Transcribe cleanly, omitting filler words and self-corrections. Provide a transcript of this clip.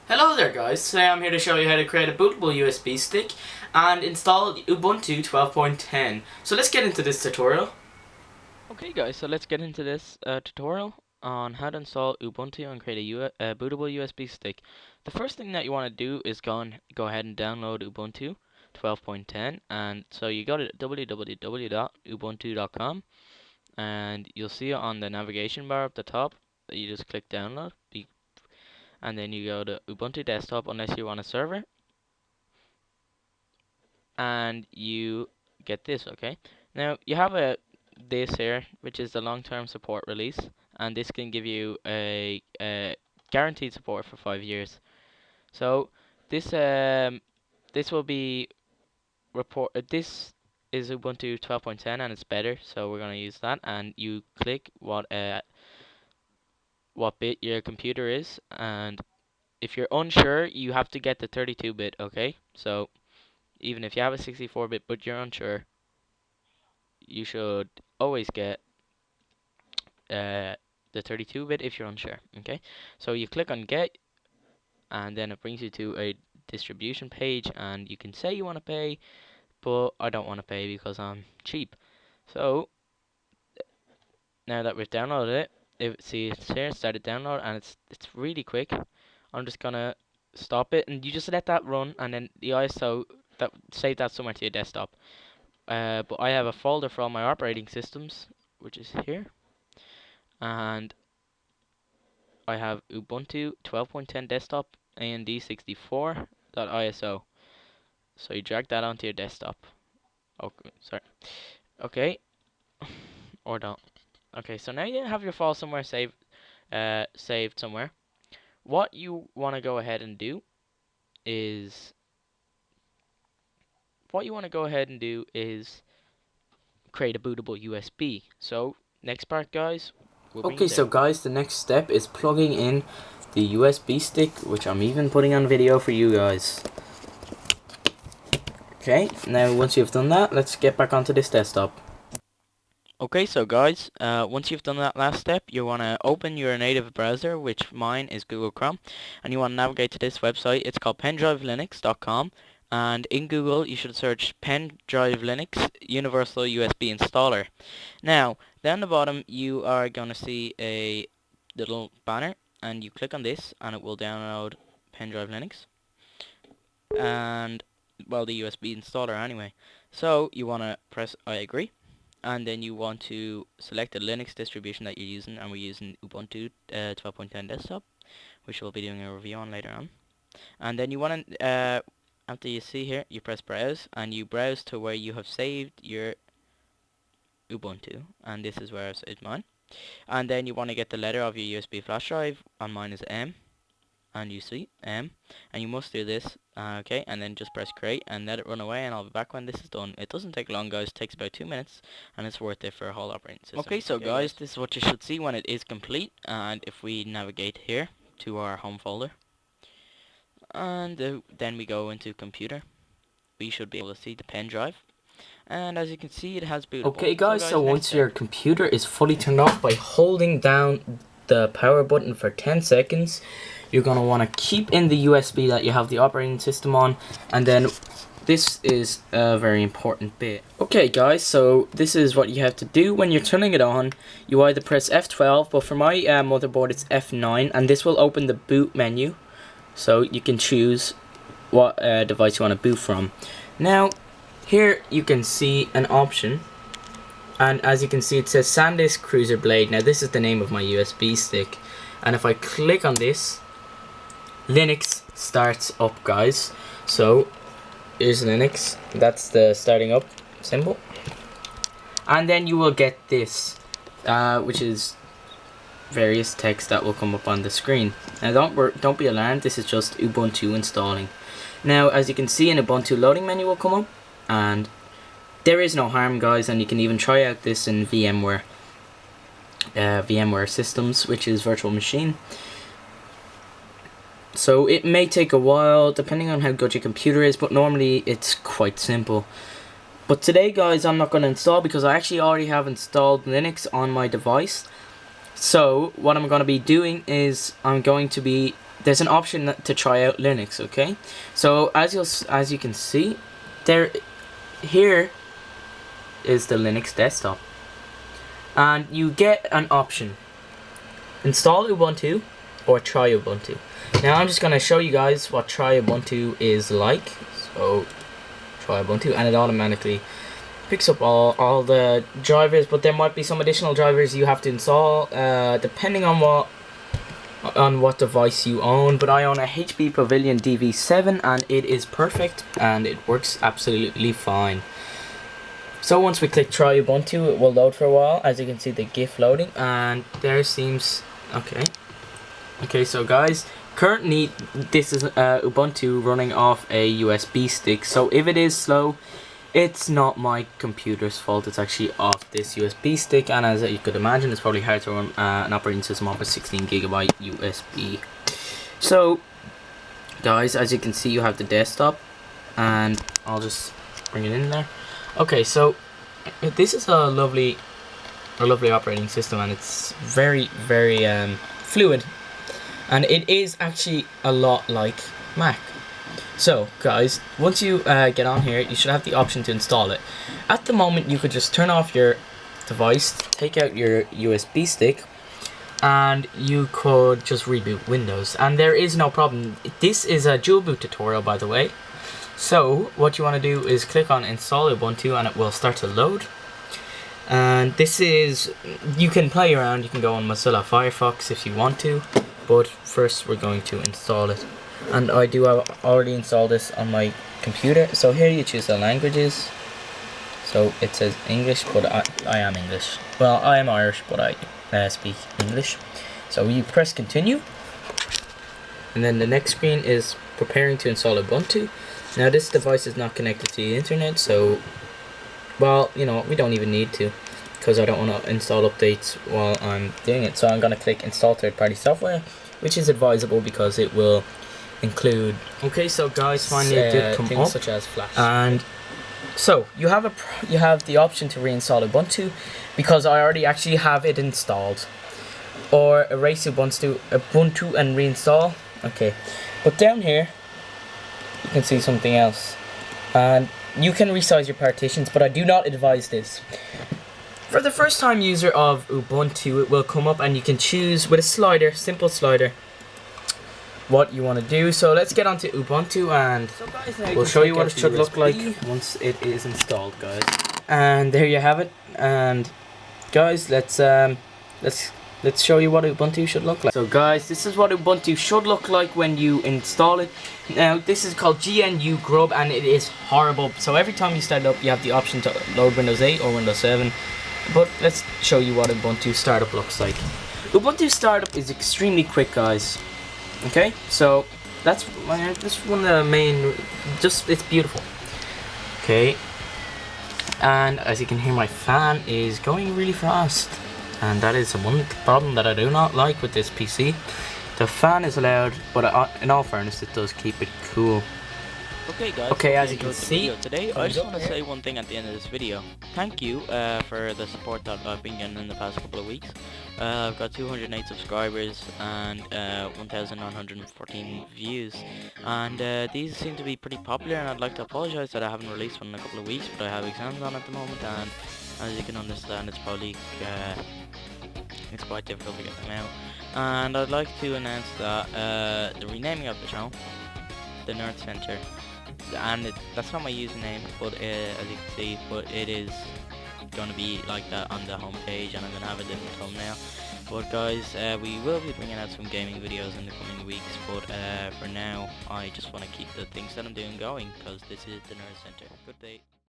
Hello there guys, today I'm here to show you how to create a bootable USB stick and install Ubuntu 12.10. So let's get into this tutorial. Okay guys, so let's get into this tutorial on how to install Ubuntu and create a bootable USB stick. The first thing that you want to do is go ahead and download Ubuntu 12.10, and so you go to www.ubuntu.com and you'll see it on the navigation bar up the top. You just click download and then you go to Ubuntu desktop unless you want a server, and you get this. Okay, now you have this here, which is the long-term support release, and this can give you a guaranteed support for 5 years. So this this will be this is Ubuntu 12.10 and it's better, so we're gonna use that. And you click what bit your computer is, and if you're unsure, you have to get the 32-bit. Okay, so even if you have a 64-bit but you're unsure, you should always get the 32-bit if you're unsure. Okay, so you click on get, and then it brings you to a distribution page, and you can say you want to pay, but I don't want to pay because I'm cheap. So now that we've downloaded it, see it's here, started download, and it's really quick. I'm just gonna stop it, and you just let that run, and then the ISO save that somewhere to your desktop. But I have a folder for all my operating systems, which is here, and I have Ubuntu 12.10 desktop and64.iso. So you drag that onto your desktop. Okay, sorry. Okay, or don't. Okay, so now you have your file somewhere saved somewhere. What you want to go ahead and do is create a bootable USB. So next part, guys, we'll bring Okay, you there. so guys, the next step is plugging in the USB stick, which I'm even putting on video for you guys. Okay, now once you've done that, let's get back onto this desktop. Okay, so guys, once you've done that last step, you want to open your native browser, which mine is Google Chrome, and you want to navigate to this website. It's called pendrivelinux.com, and in Google you should search pendrive linux universal USB installer. Now, down the bottom you are going to see a little banner, and you click on this and it will download pendrive linux and, well, the USB installer anyway. So you want to press I agree, and then you want to select the Linux distribution that you're using, and we're using Ubuntu 12.10 desktop, which we'll be doing a review on later on. And then you want to, after you see here, you press browse, and you browse to where you have saved your Ubuntu, and this is where I've saved mine. And then you want to get the letter of your USB flash drive, and mine is M, and you see M, and you must do this. Okay, and then just press create and let it run away, and I'll be back when this is done. It doesn't take long, guys. It takes about 2 minutes, and it's worth it for a whole operating system. Okay, so guys, this is what you should see when it is complete. And if we navigate here to our home folder, and then we go into computer, we should be able to see the pen drive. And as you can see, it has bootable. Okay guys, so once your computer is fully turned off, by holding down the power button for 10 seconds, you're going to want to keep in the USB that you have the operating system on, and then this is a very important bit. Okay guys, so this is what you have to do when you're turning it on. You either press F12, but for my motherboard it's F9, and this will open the boot menu, so you can choose what device you want to boot from. Now here you can see an option, and as you can see it says SanDisk Cruiser Blade. Now this is the name of my USB stick, and if I click on this, Linux starts up, guys. So here's Linux, that's the starting up symbol, and then you will get this, which is various text that will come up on the screen. Now don't be alarmed, this is just Ubuntu installing. Now as you can see, an Ubuntu loading menu will come up, and there is no harm, guys, and you can even try out this in VMware systems, which is virtual machine. So it may take a while depending on how good your computer is, but normally it's quite simple. But today, guys, I'm not going to install because I actually already have installed Linux on my device. So what I'm going to be doing is I'm going to be there's an option to try out Linux. Okay, so as you can see, here is the Linux desktop, and you get an option: install Ubuntu or try Ubuntu. Now I'm just gonna show you guys what try Ubuntu is like. So try Ubuntu, and it automatically picks up all the drivers, but there might be some additional drivers you have to install depending on what device you own. But I own a HP Pavilion DV7 and it is perfect and it works absolutely fine. So once we click try Ubuntu, it will load for a while. As you can see, the GIF loading, and there seems okay. So guys, currently this is Ubuntu running off a USB stick, so if it is slow, it's not my computer's fault. It's actually off this USB stick, and as you could imagine, it's probably hard to run an operating system off a 16GB USB. So guys, as you can see, you have the desktop, and I'll just bring it in there. Okay, so this is a lovely operating system, and it's very fluid, and it is actually a lot like Mac. So guys, once you get on here, you should have the option to install it. At the moment, you could just turn off your device, take out your USB stick, and you could just reboot Windows, and there is no problem. This is a dual boot tutorial, by the way. So what you want to do is click on install Ubuntu, and it will start to load. And this is, you can play around, you can go on Mozilla Firefox if you want to, but first we're going to install it. And I do already installed this on my computer. So here you choose the languages. So it says English, but I am English. Well, I am Irish, but I speak English. So you press continue, and then the next screen is preparing to install Ubuntu. Now this device is not connected to the internet, so, well, you know, we don't even need to, because I don't want to install updates while I'm doing it. So I'm going to click install third-party software, which is advisable because it will include, okay, so guys, finally it did come up, such as Flash. And so you have the option to reinstall Ubuntu, because I already actually have it installed, or erase Ubuntu and reinstall. Okay, but down here you can see something else, and you can resize your partitions, but I do not advise this. For the first time user of Ubuntu, it will come up and you can choose with a slider, simple slider, what you want to do. So let's get onto Ubuntu, and so guys, we'll show you what it should look like once it is installed, guys. And there you have it. And guys, let's show you what Ubuntu should look like. So guys, this is what Ubuntu should look like when you install it. Now this is called GNU Grub, and it is horrible. So every time you start it up, you have the option to load Windows 8 or Windows 7. But let's show you what Ubuntu Startup looks like. Ubuntu Startup is extremely quick, guys. Okay, so that's one of the main, it's beautiful. Okay, and as you can hear, my fan is going really fast, and that is one problem that I do not like with this PC. The fan is loud, but in all fairness, it does keep it cool. Okay guys, okay, as you can see today, I just want to say one thing at the end of this video. Thank you for the support that I've been getting in the past couple of weeks. I've got 208 subscribers and 1,914 views, and these seem to be pretty popular, and I'd like to apologise that I haven't released one in a couple of weeks, but I have exams on at the moment, and as you can understand, it's probably it's quite difficult to get them out. And I'd like to announce that the renaming of the channel, the Nerd Center, and that's not my username, but as you can see, but it is going to be like that on the home page, and I'm going to have a different thumbnail. But guys, we will be bringing out some gaming videos in the coming weeks, but for now I just want to keep the things that I'm doing going, because this is the Nerd Center. Good day.